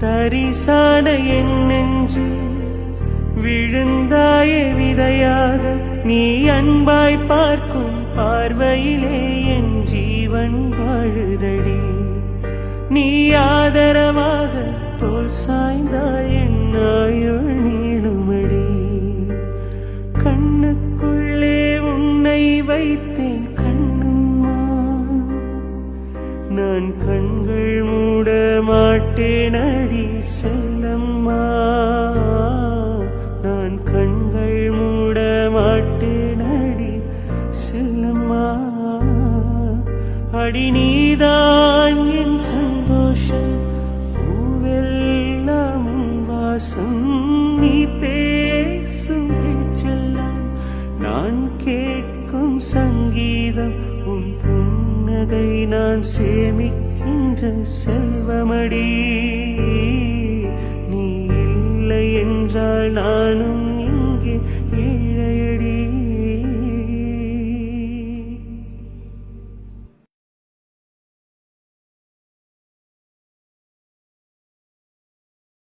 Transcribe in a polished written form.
தரிசான என் நெஞ்சில் விழுந்தாய விதையாக நீ அன்பாய் பார்க்கும் பார்வையிலே என் ஜீவன் வாழுதடி. நீ ஆதரவாக தோல் சாய்ந்தாய் என் ஆயுள் நீளுமடி. கண்ணுக்குள்ளே உன்னை வைத்தேன் கண்ணம்மா, நான் கண்கள் மூட மாட்டேன் அடி செல்லம்மா, நான் கண்கள் மூட மாட்டேன் அடி செல்லம்மா. அடி நீதான் என் சந்தோஷம், பூவெல்லாம் வாசம், நீ பேசும் பேச்செல்லாம் நான் கேட்கும் சங்கீதம், உன் புன்னகை நான் சேமிக்கின்ற செல்வமடி. நீ இல்லை என்றால் நானும் இங்கே